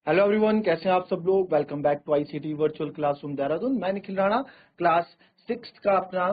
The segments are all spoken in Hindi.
हेलो एवरीवन, कैसे हैं आप सब लोग। Welcome back to ICT virtual classroom Dehradun. मैं निखिल राणा, क्लास 6 का अपना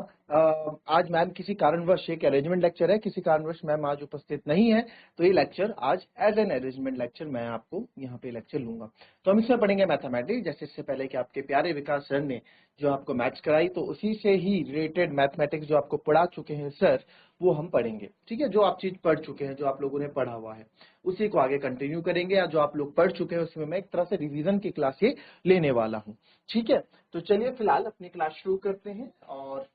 आज मैम किसी कारणवश एक अरेंजमेंट लेक्चर है, किसी कारणवश मैम आज उपस्थित नहीं है, तो ये लेक्चर आज एज एन अरेंजमेंट लेक्चर मैं आपको यहाँ पे लेक्चर लूंगा। तो हम इसमें पढ़ेंगे मैथमेटिक्स। जैसे इससे पहले कि आपके प्यारे विकास सर ने जो आपको मैथ्स कराई, तो उसी से ही रिलेटेड मैथमेटिक्स जो आपको पढ़ा चुके हैं सर, वो हम पढ़ेंगे। ठीक है, जो आप चीज पढ़ चुके हैं, जो आप लोगों ने पढ़ा हुआ है, उसी को आगे कंटिन्यू करेंगे। या जो आप लोग पढ़ चुके हैं उसमें मैं एक तरह से रिवीजन की क्लास ये लेने वाला हूँ। ठीक है, तो चलिए फिलहाल अपनी क्लास शुरू करते हैं। और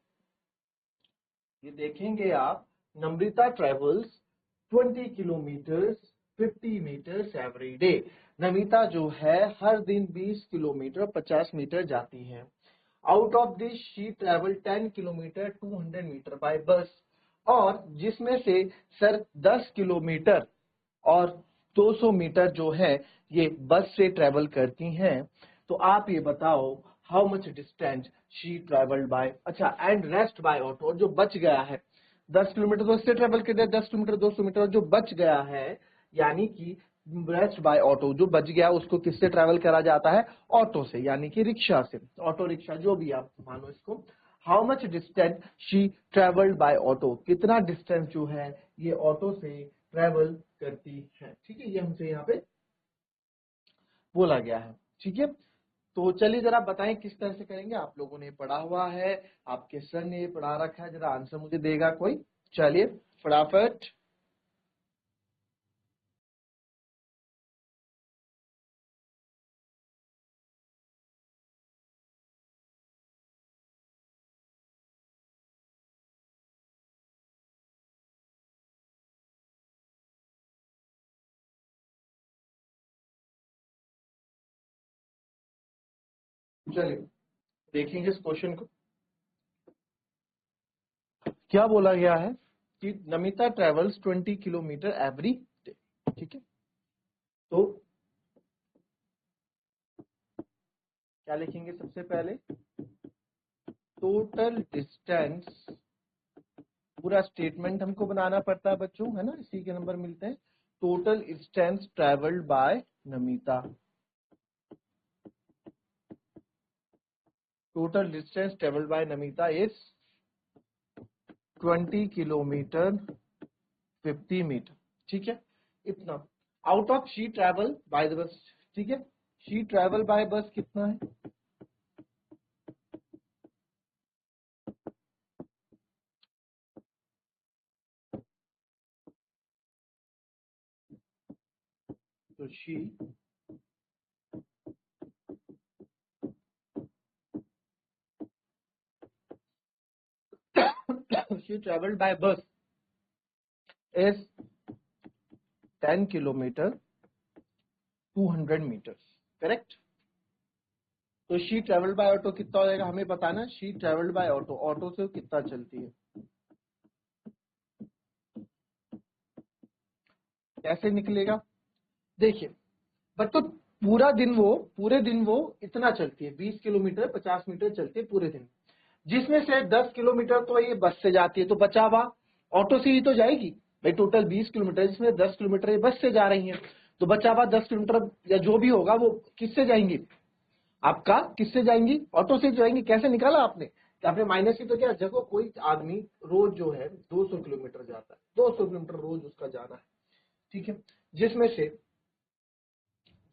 ये देखेंगे आप, Namrata travels 20 kilometre 50 metres every day. Namita जो है हर दिन 20 किलोमीटर 50 मीटर जाती है। Out of this she travel 10 kilometre 200 metre by bus. और जिसमें से सर 10 किलोमीटर और 200 मीटर जो है ये बस से ट्रेवल करती हैं। तो आप ये बताओ how much distance she travelled by, अच्छा, एंड रेस्ट बाय ऑटो। और जो बच गया है 10 किलोमीटर तो इससे ट्रेवल कर दिया, 10 किलोमीटर 200 मीटर, और जो बच गया है यानी कि रेस्ट बाय ऑटो, जो बच गया उसको किससे ट्रेवल करा जाता है? ऑटो से, यानी कि रिक्शा से, ऑटो रिक्शा जो भी आप मानो इसको। How much distance she travelled by auto, कितना डिस्टेंस जो है ये ऑटो से ट्रेवल करती है। ठीक है, ये हमसे यहाँ पे बोला गया है। ठीक है, तो चलिए जरा बताएं किस तरह से करेंगे। आप लोगों ने पढ़ा हुआ है, आपके सर ने पढ़ा रखा है, जरा आंसर मुझे देगा कोई। चलिए फटाफट। चलिए देखेंगे इस क्वेश्चन को। क्या बोला गया है कि Namita travels 20 kilometre every day. ठीक है, तो क्या लिखेंगे सबसे पहले? टोटल डिस्टेंस, पूरा स्टेटमेंट हमको बनाना पड़ता है बच्चों, है ना, इसी के नंबर मिलते हैं। Total distance travelled by Namita, total distance travelled by Namita is 20 kilometre 50 metre. ठीक है, इतना। Out of she travel by the bus. ठीक है, शी ट्रेवल बाय बस कितना है? तो शी शी ट्रेवल्ड बाय बस इज 10 किलोमीटर 200 मीटर्स, करेक्ट। तो शी ट्रेवल्ड बाय ऑटो कितना हो जाएगा हमें पता है ना। She travelled by auto, auto से कितना चलती है, कैसे निकलेगा? देखिए बच्चों, पूरे दिन वो इतना चलती है, 20 किलोमीटर 50 मीटर चलती है पूरे दिन। जिसमें से 10 किलोमीटर तो ये बस से जाती है, तो बचा हुआ ऑटो से ही तो जाएगी भाई। टोटल 20 किलोमीटर, जिसमें 10 किलोमीटर ये बस से जा रही है, तो बचा हुआ 10 किलोमीटर या जो भी होगा वो किससे जाएंगी? आपका किससे जाएंगी? ऑटो से जाएंगी। कैसे निकाला आपने? कि आपने माइनस की तो क्या, देखो कोई आदमी रोज जो है 200 किलोमीटर जाता है, 200 किलोमीटर रोज उसका जाना है। ठीक है, जिसमें से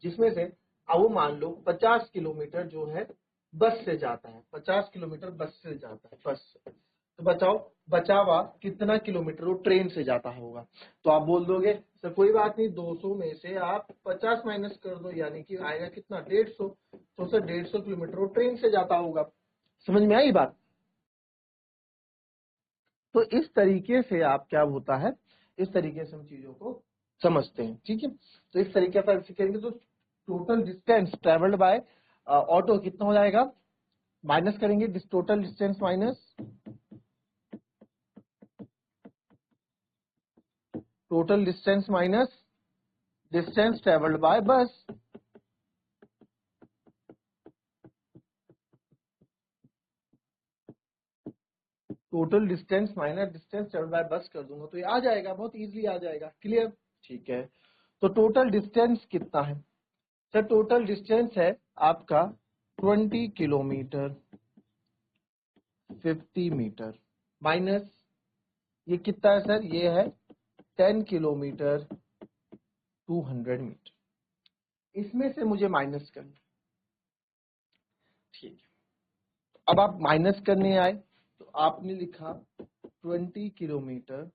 जिसमें से अब वो मान लो 50 किलोमीटर जो है बस से जाता है, 50 किलोमीटर बस से जाता है, बस से। तो बताओ बचा हुआ कितना किलोमीटर वो ट्रेन से जाता होगा। तो आप बोल दोगे सर कोई बात नहीं, 200 में से आप 50 माइनस कर दो, यानी कि आएगा कितना, 150। तो सर 150 किलोमीटर वो ट्रेन से जाता होगा। समझ में आई बात? तो इस तरीके से आप क्या होता है, इस तरीके से हम चीजों को समझते हैं। ठीक है, तो इस तरीके से आप करेंगे तो total distance travelled by auto कितना हो जाएगा, माइनस करेंगे total distance minus total distance minus distance travelled by bus. Total distance minus distance travelled by bus कर दूंगा तो ये आ जाएगा, बहुत इजीली आ जाएगा। क्लियर? ठीक है, तो टोटल डिस्टेंस कितना है? सर टोटल डिस्टेंस है आपका 20 किलोमीटर 50 मीटर माइनस ये कितना है सर, ये है 10 किलोमीटर 200 मीटर। इसमें से मुझे माइनस करना, ठीक है। अब आप माइनस करने आए तो आपने लिखा 20 किलोमीटर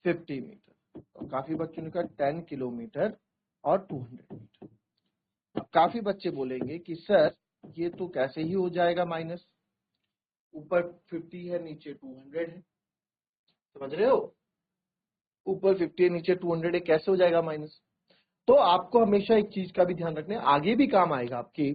50 मीटर, तो काफी बच्चों ने कहा 10 किलोमीटर और 200 मीटर। अब काफी बच्चे बोलेंगे कि सर ये तो कैसे ही हो जाएगा माइनस, ऊपर 50 है नीचे 200 है, समझ रहे हो, ऊपर 50 है नीचे 200 है, कैसे हो जाएगा माइनस। तो आपको हमेशा एक चीज का भी ध्यान रखना है, आगे भी काम आएगा आपकी,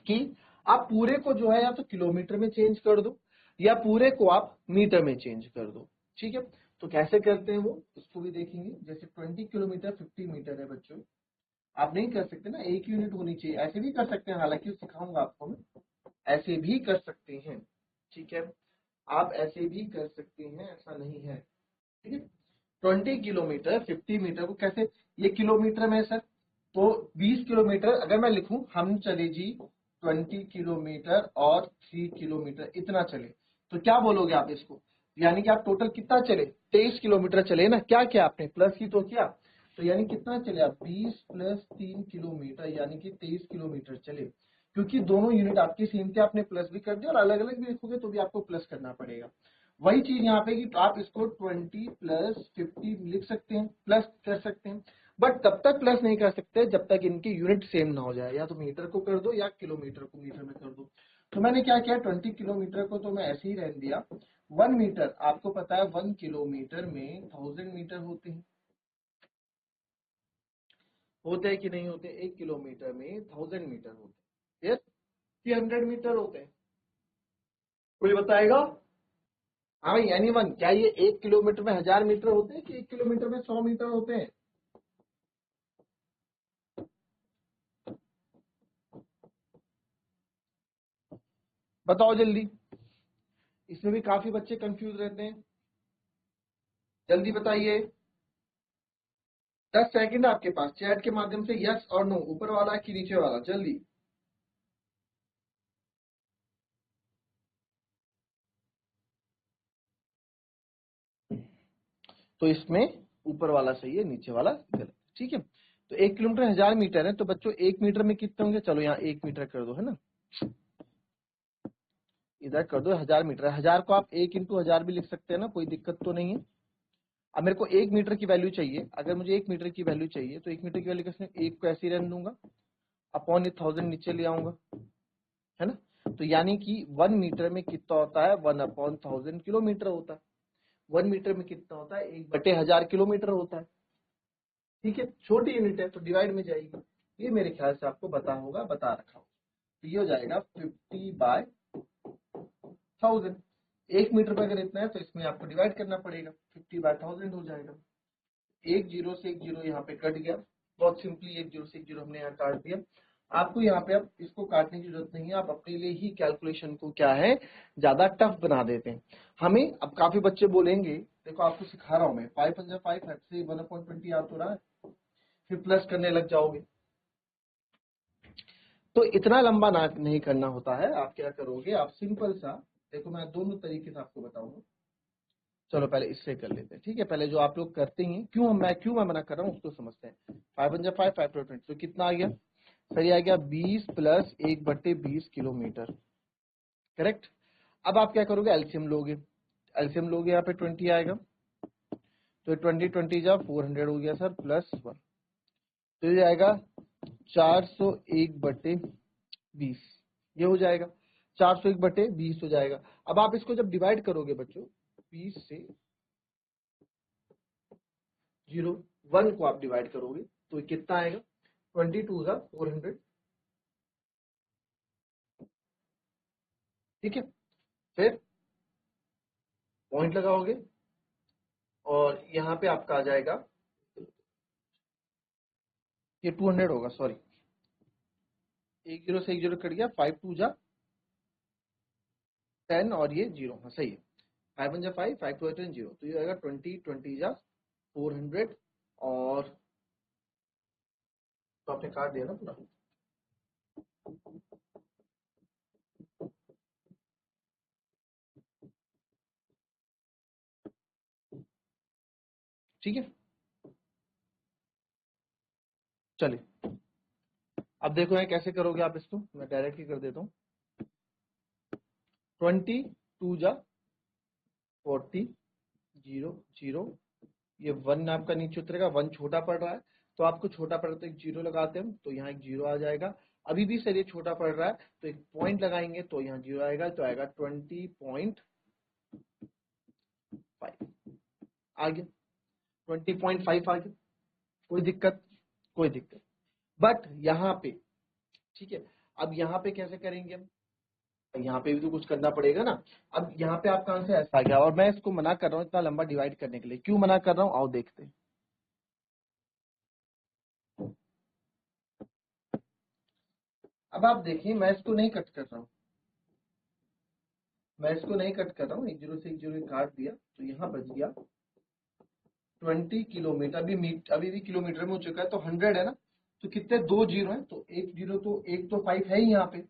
कि आप पूरे को जो है या तो किलोमीटर में चेंज कर दो या पूरे को आप मीटर में चेंज कर दो, ठीक है। तो कैसे करते हैं वो उसको भी देखेंगे। जैसे 20 किलोमीटर 50 मीटर है बच्चों, आप नहीं कर सकते ना, एक यूनिट होनी चाहिए, ऐसे भी कर सकते हैं, हालांकि सिखाऊंगा आपको मैं, ऐसे भी कर सकते हैं, ठीक है, आप ऐसे भी कर सकते हैं, ऐसा नहीं है, ठीक है। 20 किलोमीटर 50 मीटर को कैसे, ये किलोमीटर में सर, तो 20 किलोमीटर अगर मैं लिखूं, हम चले जी 20 किलोमीटर और 3 किलोमीटर इतना चले, तो क्या बोलोगे आप इसको, यानी कि आप टोटल कितना चले, 23 किलोमीटर चले ना, क्या किया आपने, प्लस ही तो किया, तो यानी कितना चले आप, 20 प्लस 3 किलोमीटर यानी कि 23 किलोमीटर चले, क्योंकि दोनों यूनिट आपकी सेम थे, आपने प्लस भी कर दिया, और अलग अलग भी लिखोगे तो भी आपको प्लस करना पड़ेगा। वही चीज यहाँ पे कि आप इसको 20 प्लस 50 लिख सकते हैं, प्लस कर सकते हैं, बट तब तक प्लस नहीं कर सकते जब तक इनकी यूनिट सेम ना हो जाए, या तो मीटर को कर दो या किलोमीटर को मीटर में कर दो। तो मैंने क्या किया, 20 किलोमीटर को तो मैं ऐसे ही रहने दिया। 1 मीटर, आपको पता है 1 किलोमीटर में 1000 मीटर होते हैं कि नहीं होते, 1 किलोमीटर में 1000 मीटर होते हैं, ये 100 मीटर होते हैं, कोई बताएगा। हाँ भाई, एनी वन, क्या ये 1 किलोमीटर में 1000 मीटर होते हैं कि 1 किलोमीटर में 100 मीटर होते हैं, बताओ जल्दी। इसमें भी काफी बच्चे कंफ्यूज रहते हैं, जल्दी बताइए। 10 सेकंड आपके पास, चैट के माध्यम से यस और नो, ऊपर वाला कि नीचे वाला, जल्दी। तो इसमें ऊपर वाला सही है, नीचे वाला गलत, ठीक है। तो 1 किलोमीटर 1000 मीटर है, तो बच्चों 1 मीटर में कितने होंगे, चलो यहाँ 1 मीटर कर दो, है ना, इधर कर दो 1000 मीटर, 1000 को आप 1 इंटू 1000 भी लिख सकते हैं ना, कोई दिक्कत तो नहीं है। अब मेरे को 1 मीटर की वैल्यू चाहिए, अगर मुझे 1 मीटर की वैल्यू चाहिए तो 1 मीटर की वैल्यू कैसे, एक को ऐसे ही रहने दूंगा, अपॉन ये 1000 नीचे ले आऊंगा, है ना। तो यानी कि 1 मीटर में कितना होता है, 1/1000 किलोमीटर होता है। 1 मीटर में कितना होता है, 1/1000 किलोमीटर होता है, ठीक है, छोटी यूनिट है तो डिवाइड में जाएगी। ये मेरे ख्याल से आपको बता होगा, बता रखा होगा, तो ये हो जाएगा 50/1000। 1 मीटर पर अगर इतना है तो इसमें आपको डिवाइड करना पड़ेगा, 50/1000 हो जाएगा। एक जीरो से एक जीरो यहाँ पे कट गया, बहुत सिंपली एक जीरो से एक जीरो हमने यहाँ काट दिया। आपको यहाँ पे अब इसको काटने की जरूरत नहीं है, आप अपने लिए ही कैलकुलेशन को क्या है ज्यादा टफ बना देते हैं हमें। अब काफी बच्चे बोलेंगे, देखो आपको सिखा रहा हूं मैं, 5 5 से 1/20 आ तो रहा है, फिर प्लस करने लग जाओगे, तो इतना लंबा ना नहीं करना होता है। आप क्या करोगे, आप सिंपल सा, देखो मैं दोनों तरीके से आपको बताऊंगा, चलो पहले इससे कर लेते हैं, ठीक है, पहले जो आप लोग करते हैं, क्यों मैं मना कर रहा हूँ उसको समझते हैं। 5 5 5 तो कितना आ गया, सही आ गया 20 प्लस 1/20 किलोमीटर, करेक्ट। अब आप क्या करोगे, एलसीएम लोगे, एलसीएम लोगे, यहाँ पे 20 आएगा, तो 20 20 जा 400 हो गया सर, +1, तो ये आएगा 401/20, ये हो जाएगा 401/20 हो जाएगा। अब आप इसको जब डिवाइड करोगे बच्चों, 20 से 1 को आप डिवाइड करोगे तो कितना आएगा, 22 जा 400, ठीक है। फिर पॉइंट लगाओगे और यहाँ पे आपका आ जाएगा, ये 200 होगा, सॉरी, एक जीरो से एक जीरो कट गया, 5 2 जा 10 और ये जीरो, हाँ सही है, 5 1 जा 5 5 2 10 जीरो, तो ये आएगा 20 20 जा 400 और तो आपने काट दिया ना पूरा। ठीक है, चलिए अब देखो है कैसे करोगे आप इसको, मैं डायरेक्टली कर देता हूँ। 20 2 जा 40 0 0, ये 1 आपका नीचे उतरेगा, 1 छोटा पड़ रहा है तो आपको छोटा पड़ रहा है तो एक जीरो लगाते हैं, तो यहाँ एक जीरो आ जाएगा। अभी भी सर ये छोटा पड़ रहा है तो एक पॉइंट लगाएंगे तो यहाँ जीरो आएगा, तो आएगा 20.5 आ गया, 20.5 आ गया। कोई दिक्कत, कोई दिक्कत। बट यहाँ पे ठीक है, अब यहाँ पे कैसे करेंगे हम, यहाँ पे भी तो कुछ करना पड़ेगा ना। अब यहाँ पे आपका आंसर ऐसा आ गया, और मैं इसको मना कर रहा हूँ इतना लंबा डिवाइड करने के लिए। क्यों मना कर रहा हूँ, आओ देखते हैं। अब आप देखिए, मैं इसको नहीं कट कर रहा हूँ, मैं इसको नहीं कट कर रहा हूँ, एक जीरो से एक जीरो काट दिया तो यहाँ बच गया 20 किलोमीटर। अभी भी किलोमीटर में हो चुका है, तो 100 है ना, तो कितने दो जीरो है, तो एक जीरो तो एक तो 5 है ही यहाँ पे,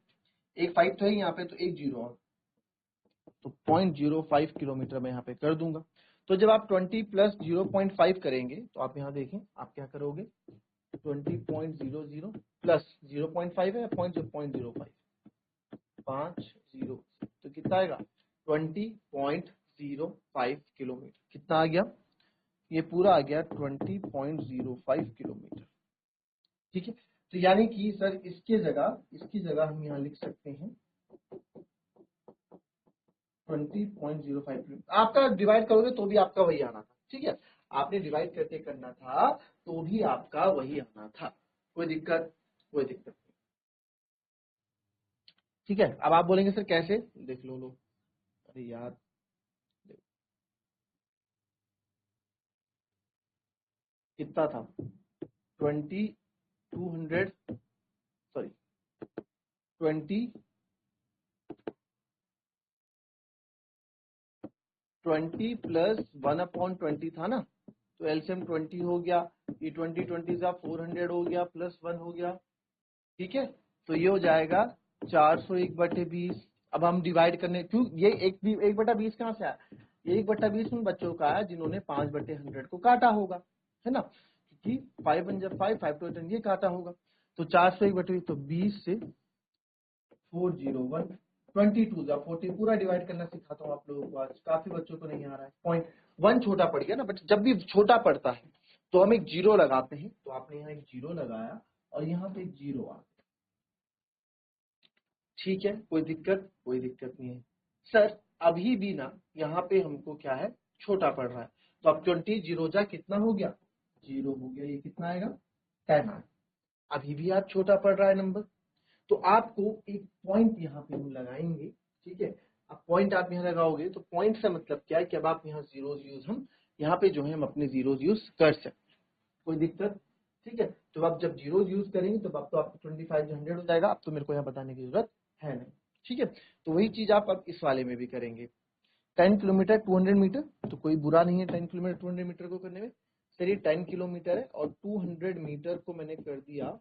एक 5 तो है ही यहाँ पे, तो एक जीरो और, तो 0.05 किलोमीटर में यहाँ पे कर दूंगा। तो जब आप 20 प्लस 0.5 करेंगे तो आप यहाँ देखें आप क्या करोगे, 20.00 प्लस 0.5 है, 0.05 5 जीरो, तो कितना आएगा 20.05 किलोमीटर। कितना आ गया, ये पूरा आ गया 20.05 किलोमीटर। ठीक है, तो यानी कि सर इसकी जगह हम यहाँ लिख सकते हैं 20.05 किलोमीटर। आपका डिवाइड करोगे तो भी आपका वही आना था। ठीक है, आपने डिवाइड करके करना था तो भी आपका वही आना था, कोई दिक्कत, कोई दिक्कत नहीं। ठीक है, अब आप बोलेंगे सर कैसे, देख लो लो, अरे यार कितना था 200 सॉरी 20 20 प्लस 1/20 था ना, तो एलसीएम 20 हो गया, ये 20 का 400 हो गया प्लस 1 हो गया। ठीक है, तो ये हो जाएगा 401/20। अब हम डिवाइड करने, क्यों ये 1/20 कहाँ से आया, ये 1/20 उन बच्चों का है जिन्होंने 5/100 को काटा होगा, है ना, क्योंकि 5 1 जब 5 5 to 10 ये काटा होगा। तो 401/20, तो 20 से 401 22 जा 40, पूरा डिवाइड करना सिखाता हूँ आप लोगों को, आज काफी बच्चों को नहीं आ रहा है। 0.1 छोटा पड़ गया ना, बट जब भी छोटा पड़ता है तो हम एक जीरो लगाते हैं, तो आपने यहाँ एक जीरो लगाया और यहाँ पे एक जीरो आ गया। ठीक है, कोई दिक्कत, कोई दिक्कत नहीं है सर। अभी भी ना यहाँ पे हमको क्या है, छोटा पड़ रहा है, तो अब 20 जीरो जा कितना हो गया, जीरो हो गया, ये कितना आएगा 10 आएगा। अभी भी आप छोटा पड़ रहा है नंबर, तो आपको एक पॉइंट यहाँ पे हम लगाएंगे। ठीक है, अब पॉइंट आप यहाँ लगाओगे तो पॉइंट से मतलब क्या है कि अब आप यहाँ जीरोज यूज, हम यहाँ पे जो है हम अपने जीरोज यूज कर सकते हैं, कोई दिक्कत। ठीक है, तो आप जब जीरोज यूज करेंगे तो अब तो आपको 25 100 हो जाएगा, अब तो मेरे को यहाँ बताने की जरूरत है नहीं। ठीक है, तो वही चीज आप अब इस वाले में भी करेंगे। 10 किलोमीटर 200 मीटर, तो कोई बुरा नहीं है 10 किलोमीटर 200 मीटर को करने में। सर ये 10 किलोमीटर है और 200 मीटर को मैंने कर दिया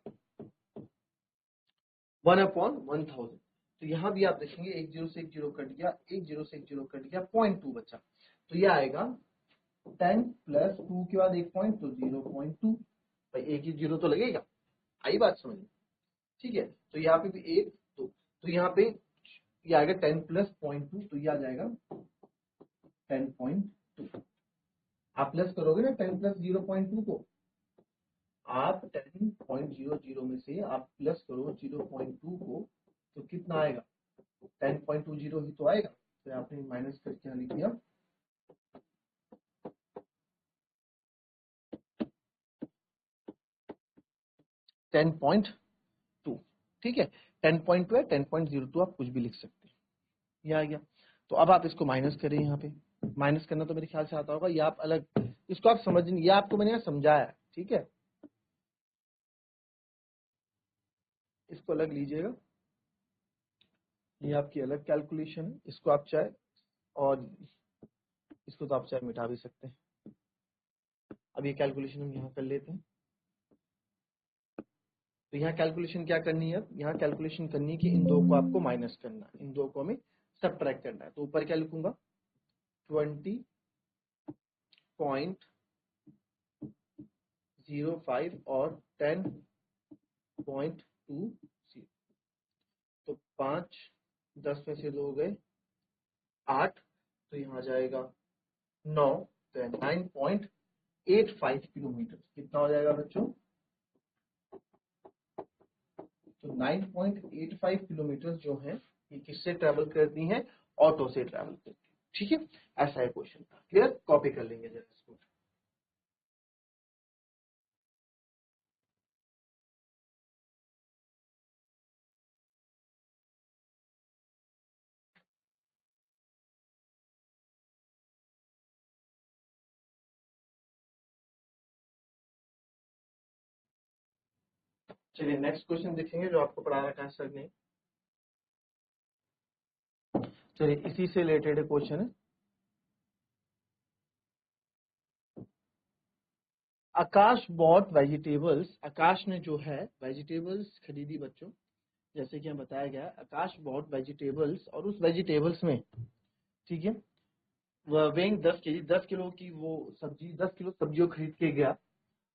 1/1000। तो यहाँ भी आप देखेंगे एक जीरो से एक जीरो कट गया, एक जीरो से एक जीरो कट गया, 0.2 बचा, तो ये आएगा 10 प्लस 2 के बाद एक पॉइंट, तो 0.2, भाई एक ही जीरो तो लगेगा, आई बात समझ। ठीक है, तो यहाँ पे भी एक, तो यहाँ पे ये आएगा 10 प्लस 0.2, तो ये आ जाएगा 10.2। आप प्लस करोगे ना 10 प्लस 0.2 को, आप 10.00 में से आप प्लस करो 0.2 को, तो कितना आएगा 10.20 ही तो आएगा, तो आपने माइनस करके यहाँ लिख दिया 10.2। ठीक है, 10.2 है, 10.02 आप कुछ भी लिख सकते हैं, ये आ गया। तो अब आप इसको माइनस करें, यहाँ पे माइनस करना तो मेरे ख्याल से आता होगा, ये आप अलग, इसको आप समझ, ये आपको मैंने यहाँ समझाया है। ठीक है, इसको अलग लीजिएगा, ये आपकी अलग कैलकुलेशन है, इसको आप चाहे, और इसको तो आप चाहे मिटा भी सकते हैं। अब ये कैलकुलेशन हम यहाँ कर लेते हैं। तो यहाँ कैलकुलेशन क्या करनी है, अब यहाँ कैलकुलेशन करनी है कि इन दो को आपको माइनस करना है, इन दो को हमें सब्ट्रैक्ट करना है। तो ऊपर क्या लिखूंगा 20.05 और 10.20। तो 5 10 में से 2 हो गए 8, तो यहाँ आ जाएगा 9, तो 9.85 किलोमीटर। कितना हो जाएगा बच्चों? तो 9.85 किलोमीटर जो है ये किससे ट्रेवल करती है? ऑटो से ट्रेवल करती है। ठीक है, ऐसा है क्वेश्चन। क्लियर? कॉपी कर लेंगे जरा इसको। चलिए नेक्स्ट क्वेश्चन देखेंगे जो आपको पढ़ा रखा है सर ने। चलिए इसी से रिलेटेड क्वेश्चन है। आकाश बॉट वेजिटेबल्स, आकाश ने जो है वेजिटेबल्स खरीदी बच्चों, जैसे कि हम बताया गया आकाश बॉट वेजिटेबल्स, और उस वेजिटेबल्स में, ठीक है, वेइंग 10 केजी, 10 किलो की वो सब्जी, 10 किलो सब्जियों खरीद के गया।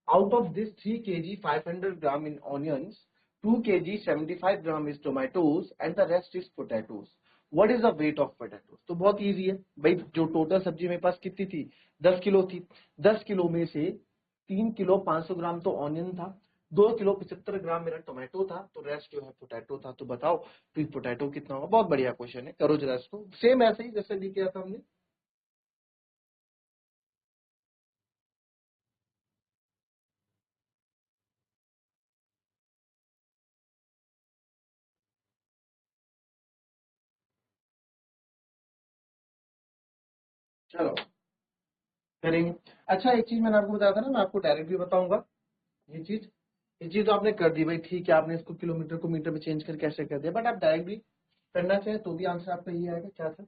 Out of this 3 kg 500 gram in onions, 2 kg 75 gram is tomatoes and the rest is potatoes. What is the weight of potatoes? तो बहुत इजी है भाई, जो टोटल सब्जी मेरे पास कितनी थी? 10 किलो थी। 10 किलो में से 3 किलो 500 ग्राम तो ऑनियन था, 2 किलो 75 ग्राम मेरा टोमेटो था, तो रेस्ट जो है पोटैटो था। तो बताओ तो पोटैटो कितना होगा? बहुत बढ़िया क्वेश्चन है, करो जरा इसको। सेम ऐसे ही जैसे भी किया था हमने। चलो करेंगे। अच्छा एक चीज मैंने आपको बताया था ना, मैं आपको डायरेक्ट भी बताऊंगा। ये चीज तो आपने कर दी भाई, ठीक है, आपने इसको किलोमीटर को मीटर में चेंज करके कैसे कर दिया, बट आप डायरेक्ट भी करना चाहे तो भी आंसर आपका ये आएगा। क्या था?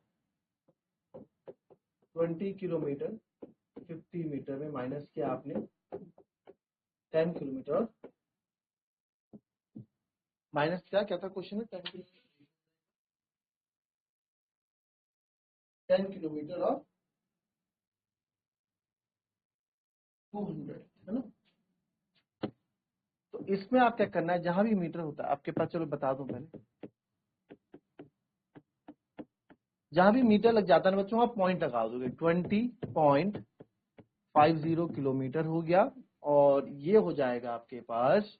20 किलोमीटर 50 मीटर में माइनस किया आपने 10 किलोमीटर, माइनस क्या था क्वेश्चन में? 10 किलोमीटर और 200, है ना? तो इसमें आप क्या करना है, जहां भी मीटर होता है आपके पास, चलो बता दो पहले, जहां भी मीटर लग जाता है ना बच्चों, आप पॉइंट लगा दोगे। 20.50 किलोमीटर हो गया, और ये हो जाएगा आपके पास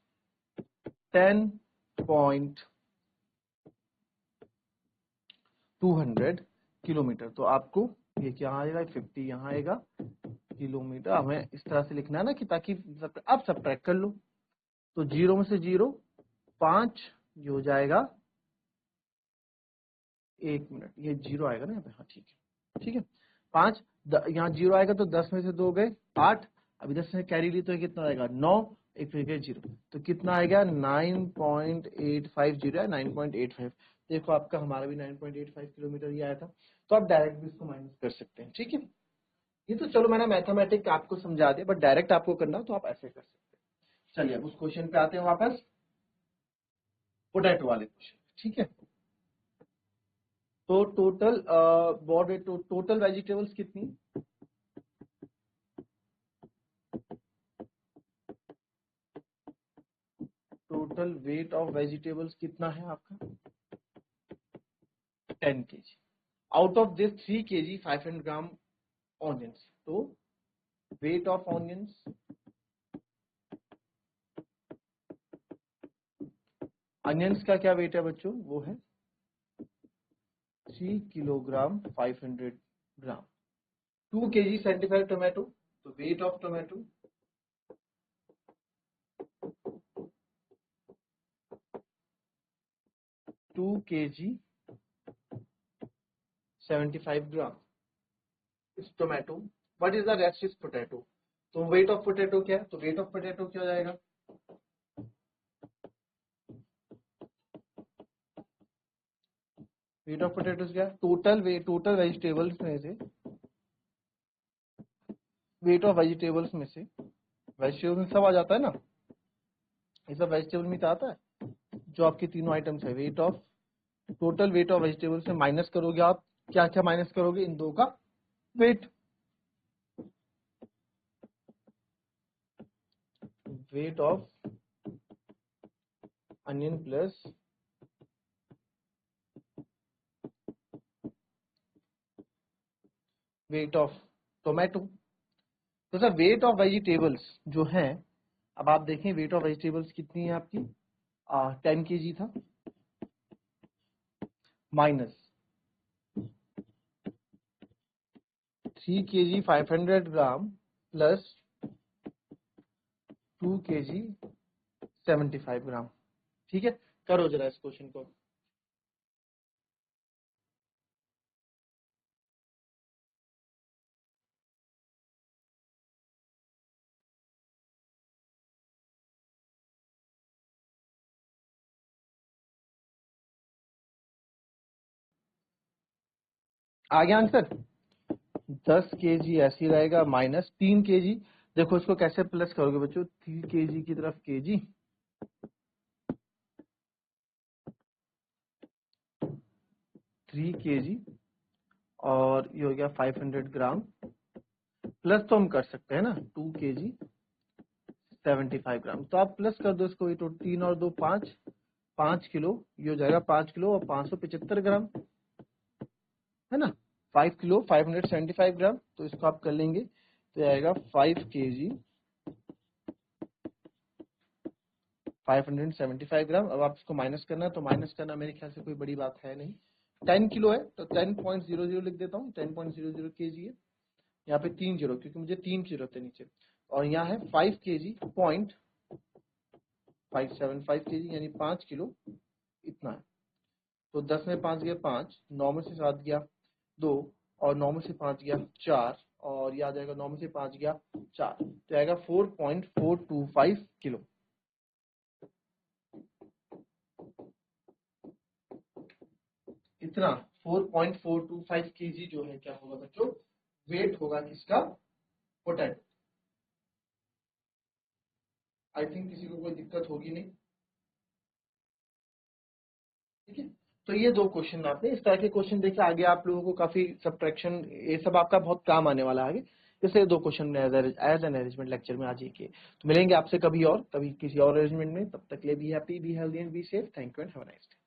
10.200 किलोमीटर। तो आपको ये क्या आएगा? 50 यहाँ आएगा किलोमीटर। हमें इस तरह से लिखना है ना कि ताकि आप सब्ट्रैक्ट कर लो। तो 0 में से 0, 5, ये हो जाएगा 1 मिनट, ये 0 आएगा ना यहाँ पे? हाँ ठीक है, ठीक है। 5, यहाँ 0 आएगा, तो 10 में से 2 गए 8, अभी 10 में कैरी ली तो ये कितना आएगा? 9, एक फिर गए 0, तो कितना आएगा? 9.850 है, 9.85। देखो आपका, हमारा भी 9.85 किलोमीटर ही आया था। तो आप डायरेक्ट भी इसको माइनस कर सकते हैं, ठीक है। ये तो चलो मैंने मैथमेटिक्स आपको समझा दिया, बट डायरेक्ट आपको करना हो तो आप ऐसे कर सकते हैं। चलिए अब उस क्वेश्चन पे आते हैं वापस, पोटैटो वाले क्वेश्चन, ठीक है। तो टोटल बॉडी टोटल वेजिटेबल्स कितनी? टोटल वेट ऑफ वेजिटेबल्स कितना है आपका? 10 kg। Out of this 3 kg 500 gram onions. तो वेट ऑफ ऑनियंस, अनियंस का क्या वेट है बच्चों? वो है 3 किलोग्राम 500 ग्राम। 2 kg 75 टोमेटो, तो वेट ऑफ टोमेटो 2 kg 75 ग्राम इस tomato. What is the rest is potato. तो वेट ऑफ पोटैटो क्या है? तो वेट ऑफ पोटैटो क्या हो जाएगा? वेट ऑफ पोटैटोज क्या है? टोटल वेट, टोटल वेजिटेबल्स में से, वेट ऑफ वेजिटेबल्स में से, वेजिटेबल्स में सब आ जाता है ना, ये सब वेजिटेबल मीट आता है। जो आपके तीनों आइटम्स है, weight of, total weight of vegetable से माइनस करोगे आप, क्या क्या माइनस करोगे, इन दो का weight, weight of onion plus weight of tomato. तो सर वेट ऑफ वेजिटेबल्स जो है, अब आप देखें वेट ऑफ वेजिटेबल्स कितनी है आपकी, 10 kg था, minus 3 kg 500 gram plus 2 kg 75 ग्राम। ठीक है, करो जरा इस क्वेश्चन को। आ गया आंसर, 10 kg ऐसे ही रहेगा, माइनस 3 kg, देखो इसको कैसे प्लस करोगे बच्चों, 3 kg की तरफ kg, 3 kg, और ये हो गया 500 ग्राम, प्लस तो हम कर सकते हैं ना, 2 kg 75 ग्राम, तो आप प्लस कर दो इसको, ये तो 3 और 2 5, 5 किलो, ये हो जाएगा 5 किलो और 575 ग्राम, है ना, 5 किलो 575 ग्राम, तो इसको आप कर लेंगे तो ये आएगा 5 kg 575 ग्राम। अब आप इसको माइनस करना है, तो माइनस करना मेरे ख्याल से कोई बड़ी बात है नहीं, 10 किलो है तो 10.00 लिख देता हूँ, 10.00 kg है, यहाँ पे 3 जीरो क्योंकि मुझे 3 की जरूरत है नीचे, और यहाँ है 5 kg 0.575 kg यानी 5 किलो, इतना है। तो 10 में 5 गया 5, 9 में से 7 गया 2, और 9 में से 5 गया 4, और याद आएगा 9 में से 5 गया 4, तो आएगा 4.425 किलो। इतना 4.425 kg जो है क्या होगा बच्चों, वेट होगा किसका, पोटैटो। आई थिंक किसी को कोई दिक्कत होगी नहीं, ठीक है। तो ये दो क्वेश्चन आपने, इस तरह के क्वेश्चन देखे आगे आप लोगों को काफी सब्ट्रैक्शन, ये सब आपका बहुत काम आने वाला है आगे, इसलिए दो question as an arrangement lecture में आज ही किए। तो मिलेंगे आपसे कभी और, कभी किसी और अरेंजमेंट में, तब तक के लिए be happy, be healthy and be safe. Thank you and have a nice day.